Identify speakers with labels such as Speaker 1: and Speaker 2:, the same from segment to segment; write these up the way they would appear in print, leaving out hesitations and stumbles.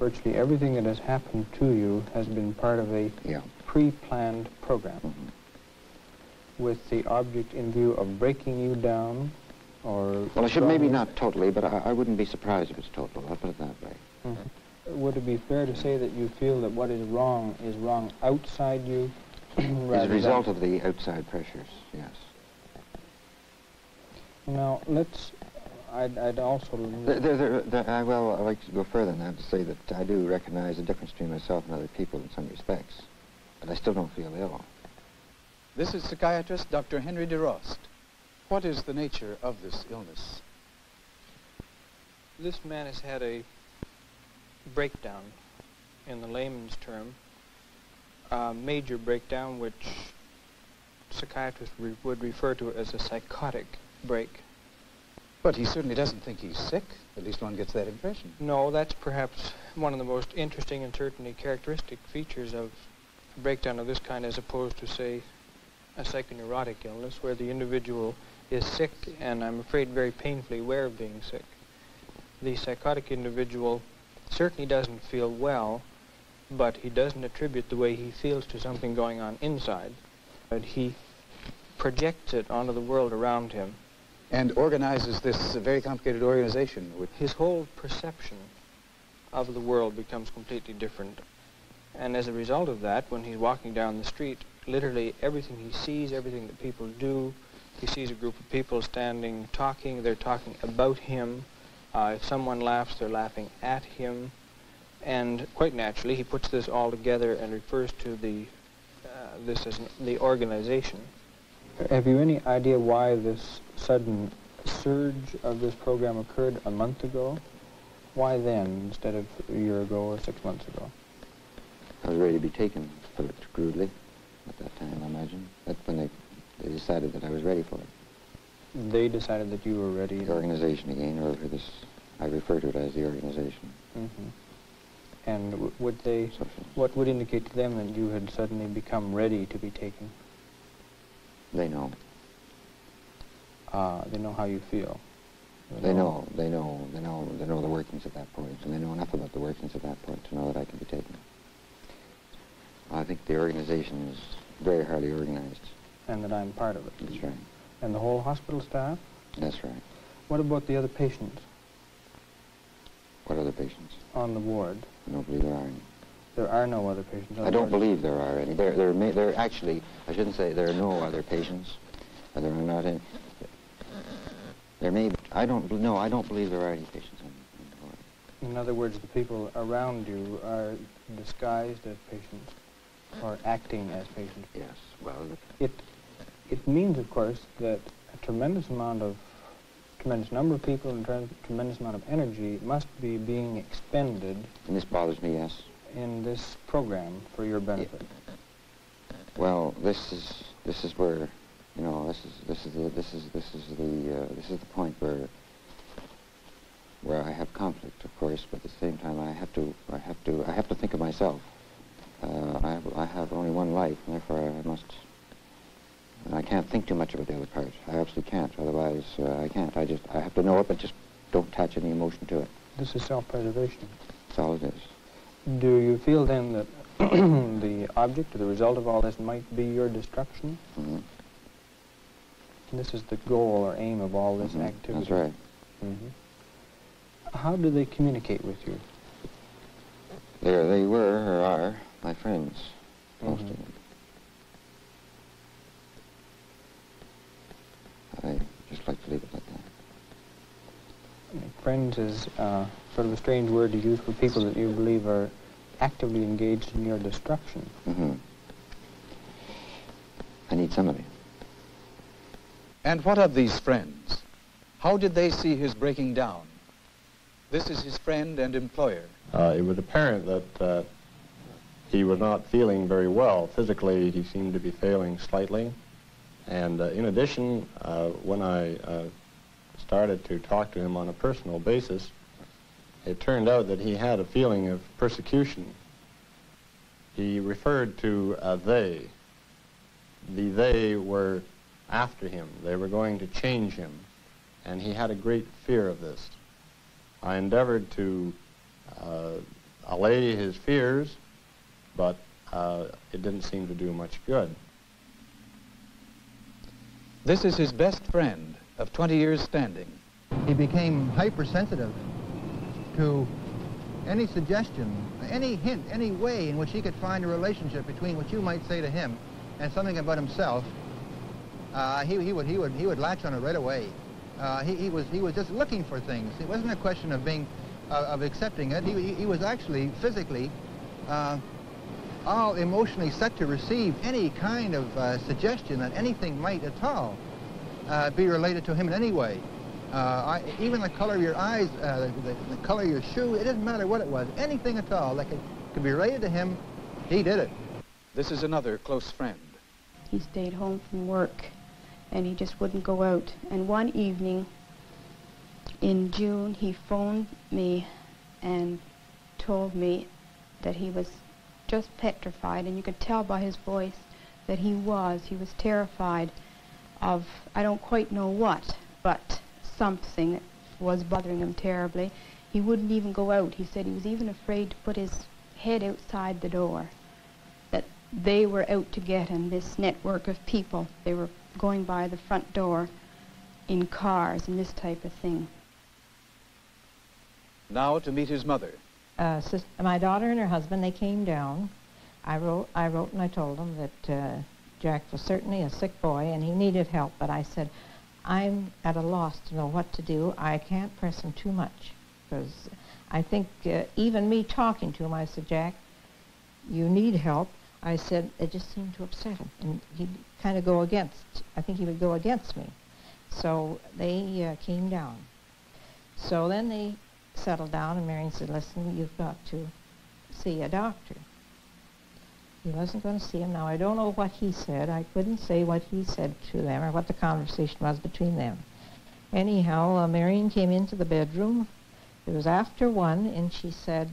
Speaker 1: virtually everything that has happened to you has been part of a pre-planned program with the object in view of breaking you down, or...
Speaker 2: Well, I should maybe not totally, but I wouldn't be surprised if it's total. I'll put it that way.
Speaker 1: Would it be fair to say that you feel that what is wrong outside you?
Speaker 2: As a result of the outside pressures, yes.
Speaker 1: Now, I'd also...
Speaker 2: Well, I'd like to go further than that to say that I do recognize the difference between myself and other people in some respects, but I still don't feel ill.
Speaker 3: This is psychiatrist Dr. Henry DeRost. What is the nature of this illness?
Speaker 1: This man has had a breakdown, in the layman's term, a major breakdown which psychiatrists would refer to as a psychotic break.
Speaker 3: But he certainly doesn't think he's sick. At least one gets that impression.
Speaker 1: No, that's perhaps one of the most interesting and certainly characteristic features of a breakdown of this kind, as opposed to, say, a psychoneurotic illness where the individual is sick and, I'm afraid, very painfully aware of being sick. The psychotic individual certainly doesn't feel well, but he doesn't attribute the way he feels to something going on inside, but he projects it onto the world around him.
Speaker 3: And organizes this very complicated organization.
Speaker 1: His whole perception of the world becomes completely different. And as a result of that, when he's walking down the street, literally everything he sees, everything that people do, he sees a group of people standing, talking, they're talking about him. If someone laughs, they're laughing at him. And quite naturally, he puts this all together and refers to this as the organization. Have you any idea why this sudden surge of this program occurred a month ago? Why then, instead of a year ago or 6 months ago?
Speaker 2: I was ready to be taken, to put it crudely, at that time, I imagine. That's when they decided that I was ready for it.
Speaker 1: They decided that you were ready?
Speaker 2: The organization again, or for this, I refer to it as the organization.
Speaker 1: And what would indicate to them that you had suddenly become ready to be taken?
Speaker 2: They know.
Speaker 1: They know how you feel.
Speaker 2: They know the workings at that point, and they know enough about the workings at that point to know that I can be taken. I think the organization is very highly organized.
Speaker 1: And that I'm part of it.
Speaker 2: That's right.
Speaker 1: And the whole hospital staff?
Speaker 2: That's right.
Speaker 1: What about the other patients?
Speaker 2: What other patients?
Speaker 1: On the ward.
Speaker 2: I don't believe there are any.
Speaker 1: There are no other patients on
Speaker 2: I
Speaker 1: the
Speaker 2: don't
Speaker 1: ward?
Speaker 2: believe there are any. There actually, I shouldn't say there are no other patients. There are not any. There may be. I don't believe there are any patients on the ward.
Speaker 1: In other words, the people around you are disguised as patients, or acting as patients.
Speaker 2: Yes, well...
Speaker 1: It means, of course, that a tremendous number of people and a tremendous amount of energy must be being expended...
Speaker 2: And this bothers me, yes.
Speaker 1: ...in this program for your benefit.
Speaker 2: Yeah. Well, this is where, you know, this is the point where I have conflict, of course, but at the same time I have to think of myself. I have only one life, and therefore I can't think too much about the other part. I absolutely can't, otherwise I can't. I have to know it, but just don't attach any emotion to it.
Speaker 1: This is self-preservation.
Speaker 2: That's all it is.
Speaker 1: Do you feel then that the object or the result of all this might be your destruction?
Speaker 2: Mm-hmm.
Speaker 1: This is the goal or aim of all this activity?
Speaker 2: That's right.
Speaker 1: Mm-hmm. How do they communicate with you?
Speaker 2: They were, or are, my friends, most of them. I just like to leave it like that.
Speaker 1: Friends is sort of a strange word to use for people that you believe are actively engaged in your destruction.
Speaker 2: I need somebody.
Speaker 3: And what of these friends? How did they see his breaking down? This is his friend and employer.
Speaker 4: It was apparent that he was not feeling very well. Physically, he seemed to be failing slightly. And in addition, when I started to talk to him on a personal basis, it turned out that he had a feeling of persecution. He referred to they. They were after him. They were going to change him. And he had a great fear of this. I endeavored to allay his fears, but it didn't seem to do much good.
Speaker 3: This is his best friend of 20 years standing.
Speaker 5: He became hypersensitive to any suggestion, any hint, any way in which he could find a relationship between what you might say to him and something about himself. He would latch on it right away. He was just looking for things. It wasn't a question of of accepting it. He was actually physically all emotionally set to receive any kind of suggestion that anything might at all be related to him in any way. Even the color of your eyes, the color of your shoe, it doesn't matter what it was. Anything at all that could be related to him, he did it.
Speaker 3: This is another close friend.
Speaker 6: He stayed home from work and he just wouldn't go out. And one evening in June, he phoned me and told me that he was just petrified, and you could tell by his voice that he was terrified of, I don't quite know what, but something that was bothering him terribly. He wouldn't even go out. He said he was even afraid to put his head outside the door, that they were out to get him, this network of people. They were going by the front door in cars and this type of thing.
Speaker 3: Now to meet his mother.
Speaker 7: My daughter and her husband, they came down. I wrote and I told them that Jack was certainly a sick boy and he needed help, but I said, I'm at a loss to know what to do. I can't press him too much, because I think even me talking to him, I said, Jack, you need help. I said, it just seemed to upset him, and he'd kind of go against, I think he would go against me. So they came down. So then they settled down, and Marion said, listen, you've got to see a doctor. He wasn't going to see him. Now, I don't know what he said. I couldn't say what he said to them or what the conversation was between them. Anyhow, Marion came into the bedroom. It was after 1, and she said,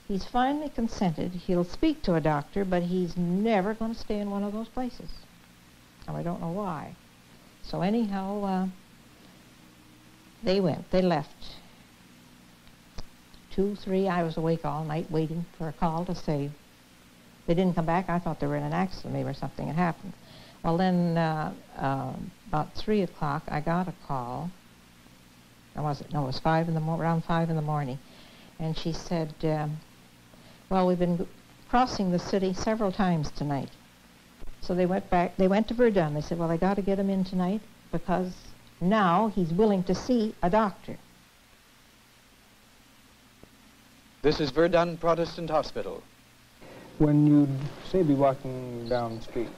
Speaker 7: he's finally consented. He'll speak to a doctor, but he's never going to stay in one of those places. Now, I don't know why. So anyhow, they went. They left. 2, 3, I was awake all night waiting for a call to say they didn't come back. I thought they were in an accident, maybe, or something had happened. Well, then about 3 o'clock, I got a call. Or was it? No, it was around 5 in the morning. And she said, well, we've been crossing the city several times tonight. So they went back. They went to Verdun. They said, well, I got to get him in tonight because now he's willing to see a doctor.
Speaker 3: This is Verdun Protestant Hospital.
Speaker 1: When you'd, say, be walking down the street,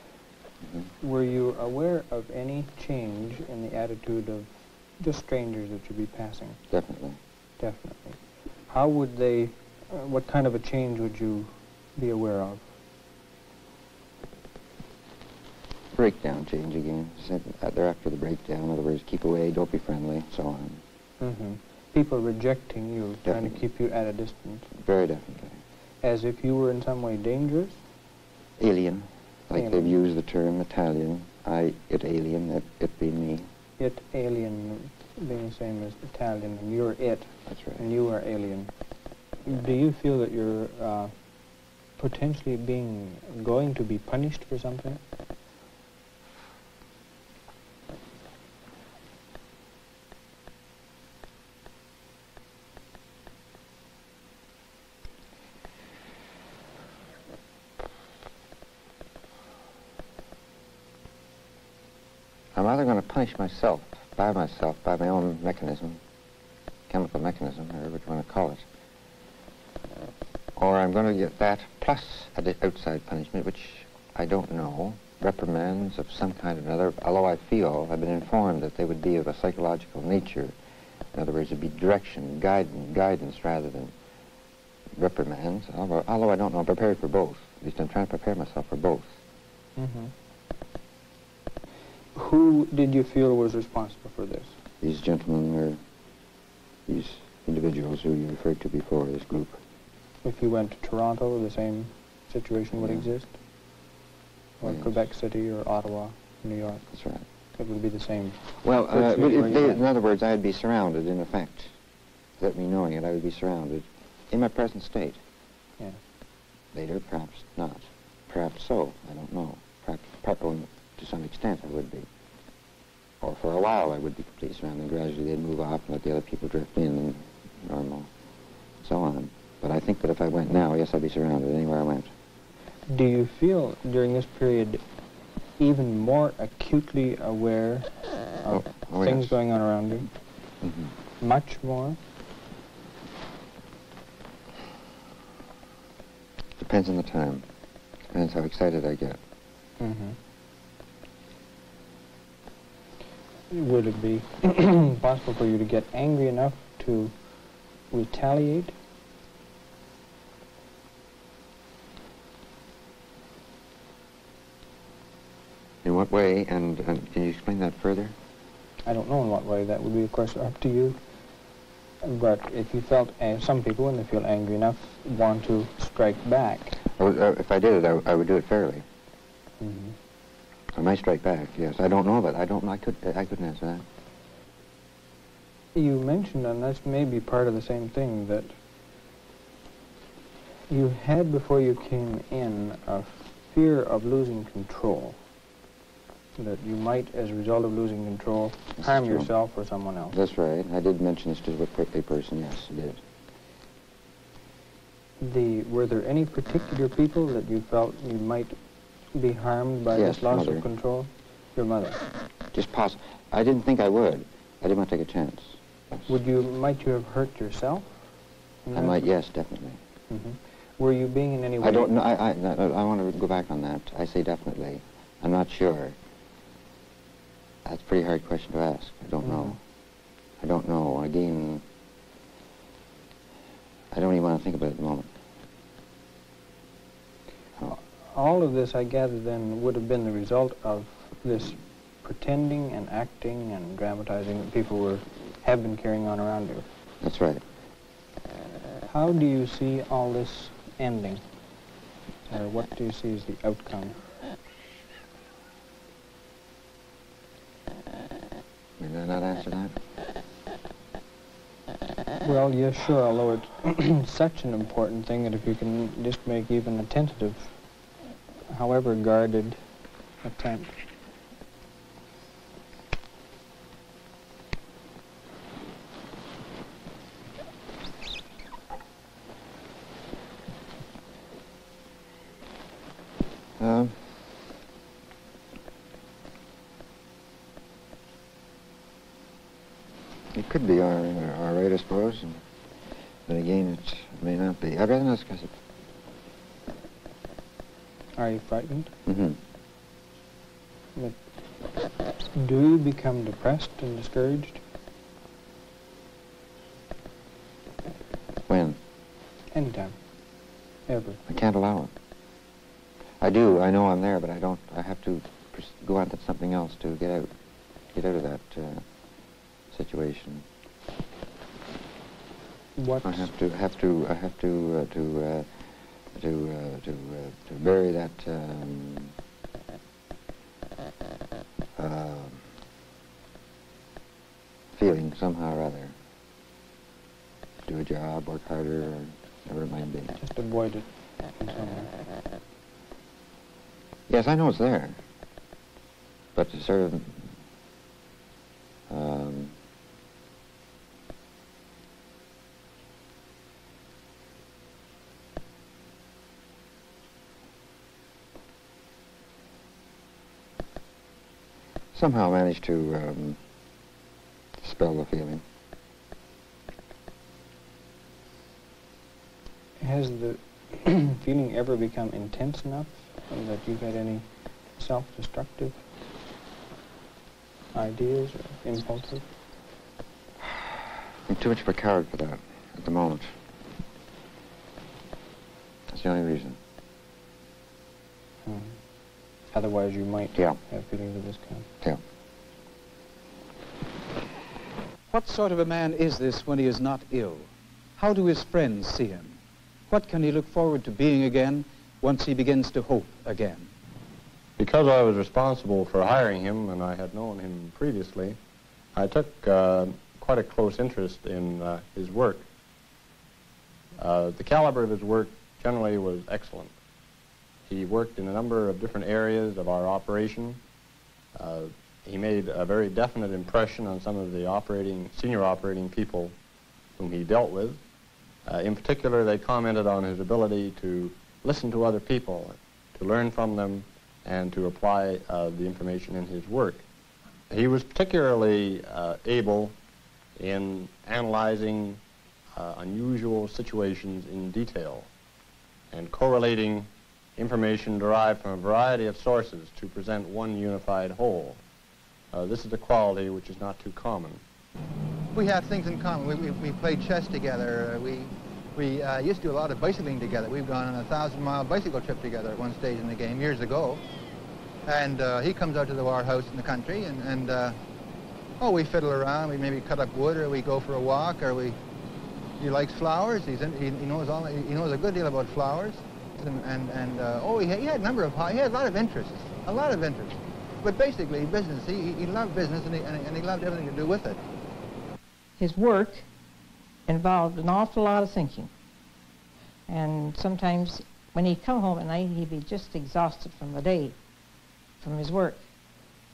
Speaker 1: were you aware of any change in the attitude of just strangers that you'd be passing?
Speaker 2: Definitely.
Speaker 1: Definitely. How would they, what kind of a change would you be aware of?
Speaker 2: Breakdown change again. They're after the breakdown. In other words, keep away, don't be friendly, so on.
Speaker 1: Mm-hmm. People rejecting you,
Speaker 2: Definitely.
Speaker 1: trying to keep you at a distance.
Speaker 2: Very definitely.
Speaker 1: As if you were in some way dangerous?
Speaker 2: Alien. Like
Speaker 1: Alien.
Speaker 2: they've used the term Italian. It alien, it being me.
Speaker 1: It alien being the same as Italian, and you're it.
Speaker 2: That's right.
Speaker 1: And you are alien. Do you feel that you're potentially going to be punished for something?
Speaker 2: I'm either going to punish myself, by my own mechanism, chemical mechanism, or whatever you want to call it. Or I'm going to get that plus an outside punishment, which I don't know, reprimands of some kind or another, although I've been informed that they would be of a psychological nature. In other words, it'd be direction, guidance rather than reprimands, although I don't know, I'm prepared for both. At least I'm trying to prepare myself for both.
Speaker 1: Mm-hmm. Who did you feel was responsible for this?
Speaker 2: These gentlemen or these individuals who you referred to before, this group.
Speaker 1: If you went to Toronto, the same situation would exist? Or
Speaker 2: Yes.
Speaker 1: Quebec City or Ottawa, New York?
Speaker 2: That's right.
Speaker 1: It would be the same.
Speaker 2: Well,
Speaker 1: Virtually where you went.
Speaker 2: in other words, I'd be surrounded, in effect. Without me knowing it, I would be surrounded. In my present state.
Speaker 1: Yeah.
Speaker 2: Later, perhaps not. Perhaps so. I don't know. Perhaps to some extent I would be. Or for a while I would be completely surrounded, and gradually they'd move off and let the other people drift in and normal, so on. But I think that if I went now, yes, I'd be surrounded anywhere I went.
Speaker 1: Do you feel during this period even more acutely aware of things
Speaker 2: yes.
Speaker 1: going on around you?
Speaker 2: Mm-hmm.
Speaker 1: Much more?
Speaker 2: Depends on the time. Depends how excited I get.
Speaker 1: Mm-hmm. Would it be possible for you to get angry enough to retaliate?
Speaker 2: In what way? And can you explain that further?
Speaker 1: I don't know in what way. That would be, of course, up to you. But if you felt, some people, when they feel angry enough, want to strike back.
Speaker 2: If I did it, I would do it fairly.
Speaker 1: Mm-hmm.
Speaker 2: I might strike back, yes. I don't know, but I couldn't answer that.
Speaker 1: You mentioned, and that's maybe part of the same thing, that you had, before you came in, a fear of losing control. That you might, as a result of losing control, harm yourself or someone else.
Speaker 2: That's right. I did mention this to a person, yes, I did.
Speaker 1: Were there any particular people that you felt you might be harmed by
Speaker 2: Yes,
Speaker 1: this loss
Speaker 2: mother.
Speaker 1: of control? Your mother.
Speaker 2: Just possible. I didn't think I would. I didn't want to take a chance. Yes.
Speaker 1: Might you have hurt yourself?
Speaker 2: I might, yes, definitely.
Speaker 1: Mm-hmm. Were you being in any way...
Speaker 2: I don't know. I want to go back on that. I say definitely. I'm not sure. That's a pretty hard question to ask. I don't know. I don't know. Again, I don't even want to think about it at the moment. Oh.
Speaker 1: All of this, I gather, then, would have been the result of this pretending and acting and dramatizing that people have been carrying on around you.
Speaker 2: That's right.
Speaker 1: How do you see all this ending? Or what do you see as the outcome?
Speaker 2: Did I not answer that?
Speaker 1: Well, yes, sure, although it's such an important thing that if you can just make even a tentative, however guarded, attempt.
Speaker 2: It could be all right, I suppose. But again, it may not be. I'd rather not discuss it.
Speaker 1: Are you frightened?
Speaker 2: Mm-hmm.
Speaker 1: But do you become depressed and discouraged?
Speaker 2: When?
Speaker 1: Anytime. Ever.
Speaker 2: I can't allow it. I do. I know I'm there, but I don't. I have to go on to something else to get out of that situation.
Speaker 1: What?
Speaker 2: I have to bury that feeling somehow or other. Do a job, work harder, or whatever it might be.
Speaker 1: Just avoid it in some way.
Speaker 2: Yes, I know it's there, but to sort of somehow manage to dispel the feeling.
Speaker 1: Has the feeling ever become intense enough that you've had any self-destructive ideas or impulses?
Speaker 2: I'm too much of a coward for that at the moment. That's the only reason.
Speaker 1: Otherwise you might
Speaker 2: have
Speaker 1: feelings of this kind.
Speaker 2: Yeah.
Speaker 3: What sort of a man is this when he is not ill? How do his friends see him? What can he look forward to being again once he begins to hope again?
Speaker 4: Because I was responsible for hiring him and I had known him previously, I took quite a close interest in his work. The caliber of his work generally was excellent. He worked in a number of different areas of our operation. He made a very definite impression on some of the senior operating people whom he dealt with. In particular, they commented on his ability to listen to other people, to learn from them, and to apply the information in his work. He was particularly able in analyzing unusual situations in detail and correlating information derived from a variety of sources to present one unified whole. This is a quality which is not too common.
Speaker 5: We have things in common. We played chess together. We used to do a lot of bicycling together. We've gone on a 1,000-mile bicycle trip together at one stage in the game years ago. And he comes out to the warehouse in the country, and we fiddle around. We maybe cut up wood, or we go for a walk, or he likes flowers. He knows a good deal about flowers, he had a lot of interests, But basically, business. He loved business, and he loved everything to do with it.
Speaker 7: His work involved an awful lot of thinking. And sometimes when he'd come home at night, he'd be just exhausted from the day, from his work.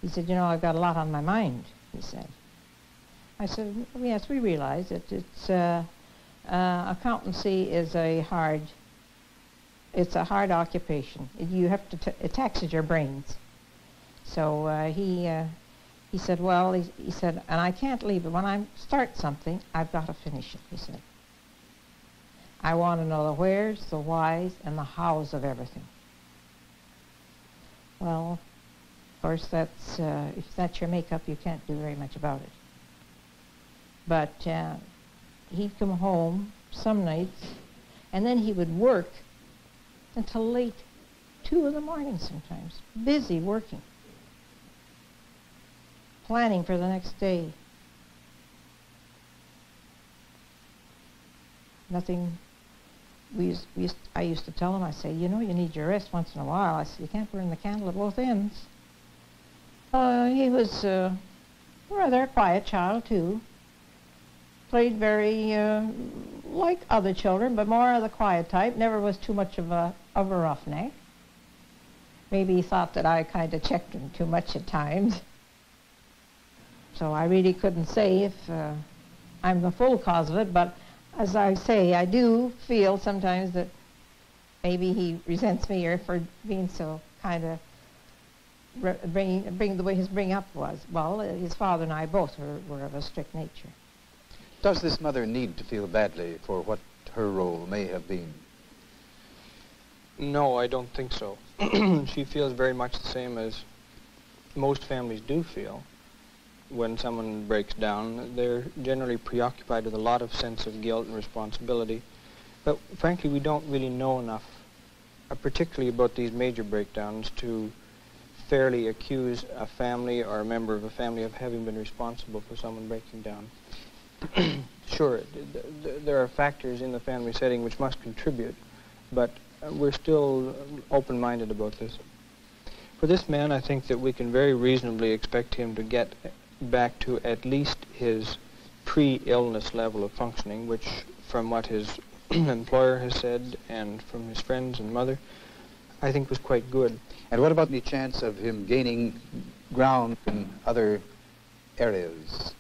Speaker 7: He said, "You know, I've got a lot on my mind," he said. I said, "Yes, we realize that accountancy is a hard occupation. You have to, it taxes your brains." So he said, "Well," he said, "and I can't leave it. When I start something, I've got to finish it," he said. "I want to know the wheres, the whys, and the hows of everything." Well, of course, if that's your makeup, you can't do very much about it. But he'd come home some nights, and then he would work until late, 2 in the morning sometimes, busy working, planning for the next day. Nothing. I used to tell him, I say, "You know, you need your rest once in a while." I said, "You can't burn the candle at both ends." He was a rather quiet child, too. Played very like other children, but more of the quiet type. Never was too much of a roughneck. Maybe he thought that I kind of checked him too much at times. So I really couldn't say if I'm the full cause of it, but as I say, I do feel sometimes that maybe he resents me or for being so kind of bring the way his bring up was. Well, his father and I both were of a strict nature.
Speaker 3: Does this mother need to feel badly for what her role may have been?
Speaker 1: No, I don't think so. She feels very much the same as most families do feel. When someone breaks down, they're generally preoccupied with a lot of sense of guilt and responsibility. But frankly, we don't really know enough, particularly about these major breakdowns, to fairly accuse a family or a member of a family of having been responsible for someone breaking down. Sure, there are factors in the family setting which must contribute, but we're still open-minded about this. For this man, I think that we can very reasonably expect him to get back to at least his pre-illness level of functioning, which, from what his employer has said and from his friends and mother, I think was quite good.
Speaker 3: And what about any chance of him gaining ground in other areas?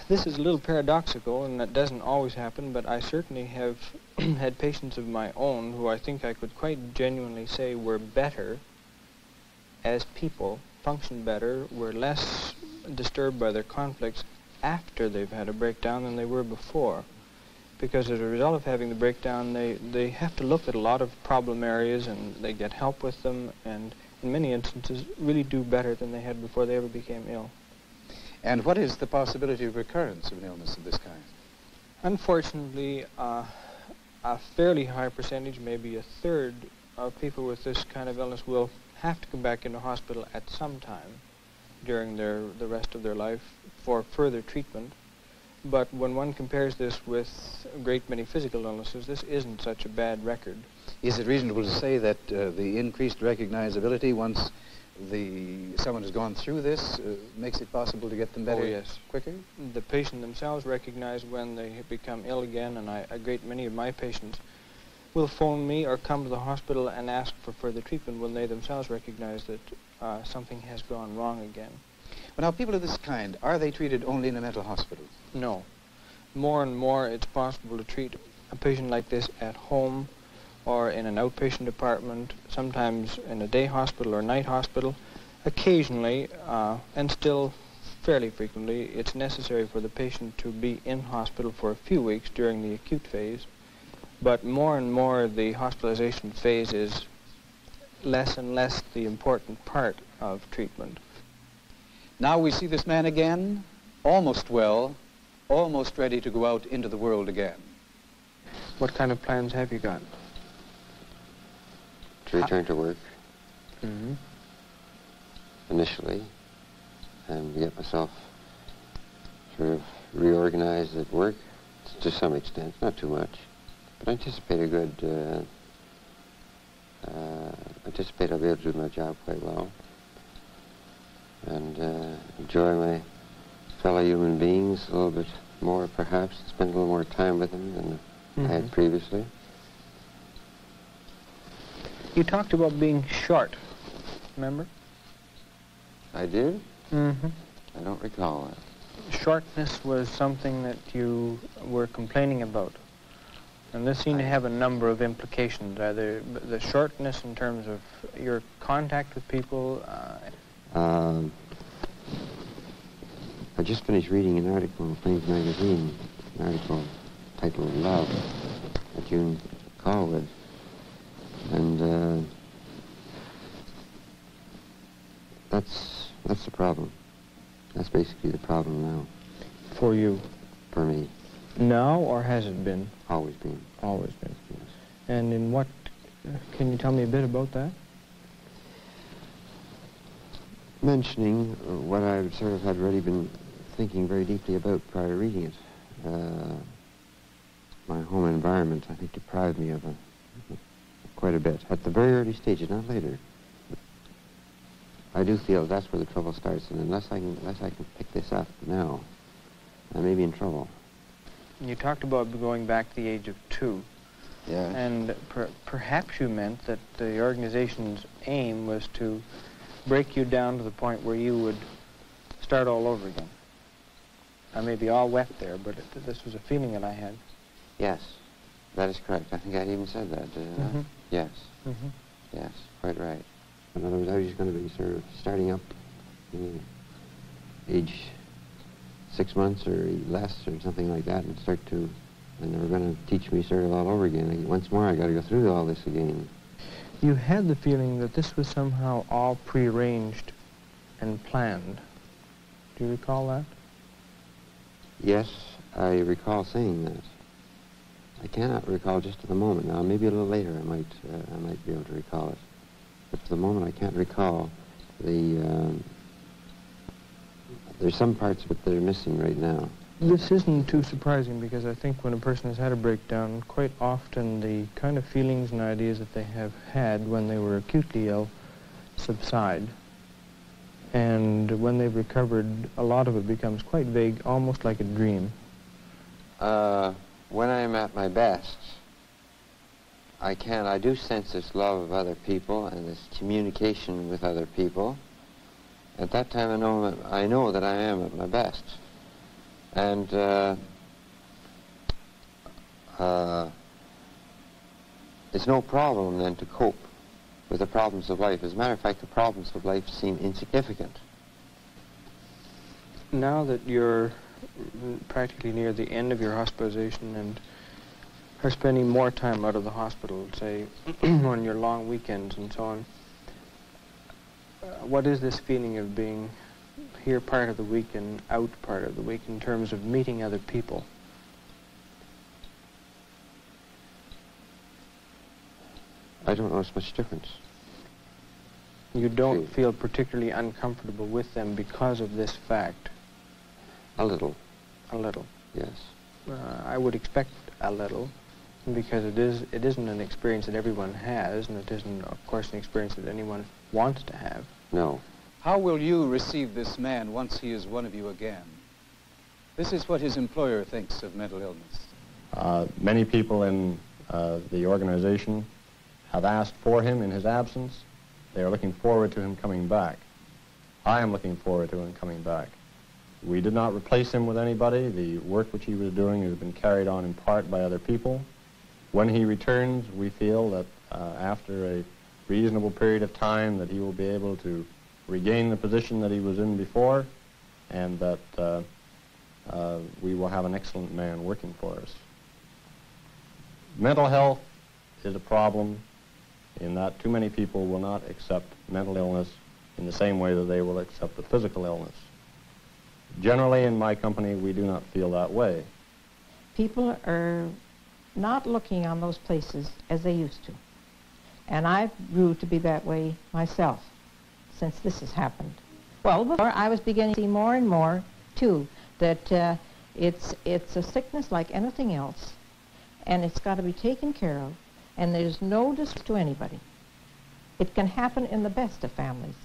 Speaker 1: This is a little paradoxical, and that doesn't always happen, but I certainly have had patients of my own who I think I could quite genuinely say were better as people, function better, were less disturbed by their conflicts after they've had a breakdown than they were before. Because as a result of having the breakdown, they have to look at a lot of problem areas, and they get help with them, and in many instances really do better than they had before they ever became ill.
Speaker 3: And what is the possibility of recurrence of an illness of this kind?
Speaker 1: Unfortunately, a fairly high percentage, maybe a third, of people with this kind of illness will have to come back into hospital at some time during the rest of their life for further treatment. But when one compares this with a great many physical illnesses, this isn't such a bad record.
Speaker 3: Is it reasonable to say that the increased recognizability once someone has gone through this makes it possible to get them better quicker?
Speaker 1: The patient themselves recognize when they become ill again, and a great many of my patients will phone me or come to the hospital and ask for further treatment when they themselves recognize that something has gone wrong again.
Speaker 3: Well, now, people of this kind, are they treated only in a mental hospital?
Speaker 1: No. More and more it's possible to treat a patient like this at home or in an outpatient department, sometimes in a day hospital or night hospital. Occasionally, and still fairly frequently, it's necessary for the patient to be in hospital for a few weeks during the acute phase. But more and more the hospitalization phase is less and less the important part of treatment.
Speaker 3: Now we see this man again, almost well, almost ready to go out into the world again.
Speaker 1: What kind of plans have you got?
Speaker 2: To return to work,
Speaker 1: Mm-hmm.
Speaker 2: initially, and get myself sort of reorganized at work to some extent, not too much. But I anticipate anticipate I'll be able to do my job quite well. And enjoy my fellow human beings a little bit more, perhaps, spend a little more time with them than I had previously.
Speaker 1: You talked about being short, remember?
Speaker 2: I did?
Speaker 1: Mm-hmm.
Speaker 2: I don't recall that.
Speaker 1: Shortness was something that you were complaining about. And this seemed to have a number of implications, either the shortness in terms of your contact with people.
Speaker 2: I just finished reading an article in Flames magazine, an article titled Love, that you call with. And that's the problem. That's basically the problem now.
Speaker 1: For you?
Speaker 2: For me.
Speaker 1: Now, or has it been?
Speaker 2: Always been.
Speaker 1: Always been.
Speaker 2: Yes.
Speaker 1: And in what, can you tell me a bit about that?
Speaker 2: Mentioning what I sort of had already been thinking very deeply about prior to reading it. My home environment, I think, deprived me of quite a bit. At the very early stages, not later. I do feel that's where the trouble starts, and unless I can pick this up now, I may be in trouble.
Speaker 1: You talked about going back to the age of 2.
Speaker 2: Yeah.
Speaker 1: And perhaps you meant that the organization's aim was to break you down to the point where you would start all over again. I may be all wet there, but this was a feeling that I had.
Speaker 2: Yes, that is correct. I think I even said that. Yes.
Speaker 1: Mm-hmm.
Speaker 2: Yes, quite right. In other words, I was just going to be sort of starting up, age 6 months or less or something like that, and and they were going to teach me sort of all over again. Once more, I got to go through all this again.
Speaker 1: You had the feeling that this was somehow all prearranged and planned. Do you recall that?
Speaker 2: Yes, I recall saying that. I cannot recall just at the moment. Now, maybe a little later I might be able to recall it. But for the moment, I can't recall there's some parts of it that are missing right now.
Speaker 1: This isn't too surprising, because I think when a person has had a breakdown, quite often the kind of feelings and ideas that they have had when they were acutely ill subside. And when they've recovered, a lot of it becomes quite vague, almost like a dream.
Speaker 2: When I'm at my best, I do sense this love of other people and this communication with other people. At that time, I know that I am at my best. And it's no problem then to cope with the problems of life. As a matter of fact, the problems of life seem insignificant.
Speaker 1: Now that you're practically near the end of your hospitalization and are spending more time out of the hospital, say, on your long weekends and so on, what is this feeling of being here part of the week and out part of the week in terms of meeting other people?
Speaker 2: I don't notice much difference.
Speaker 1: You don't feel particularly uncomfortable with them because of this fact?
Speaker 2: A little.
Speaker 1: A little.
Speaker 2: Yes.
Speaker 1: I would expect a little, because it isn't an experience that everyone has, and it isn't, of course, an experience that anyone wants to have.
Speaker 2: No.
Speaker 3: How will you receive this man once he is one of you again? This is what his employer thinks of mental illness.
Speaker 4: Many people in the organization have asked for him in his absence. They are looking forward to him coming back. I am looking forward to him coming back. We did not replace him with anybody. The work which he was doing has been carried on in part by other people. When he returns, we feel that after a reasonable period of time that he will be able to regain the position that he was in before, and that we will have an excellent man working for us. Mental health is a problem in that too many people will not accept mental illness in the same way that they will accept the physical illness. Generally, in my company, we do not feel that way.
Speaker 7: People are not looking on those places as they used to. And I grew to be that way myself since this has happened. Well, before I was beginning to see more and more, too, that it's a sickness like anything else, and it's got to be taken care of, and there's no distress to anybody. It can happen in the best of families.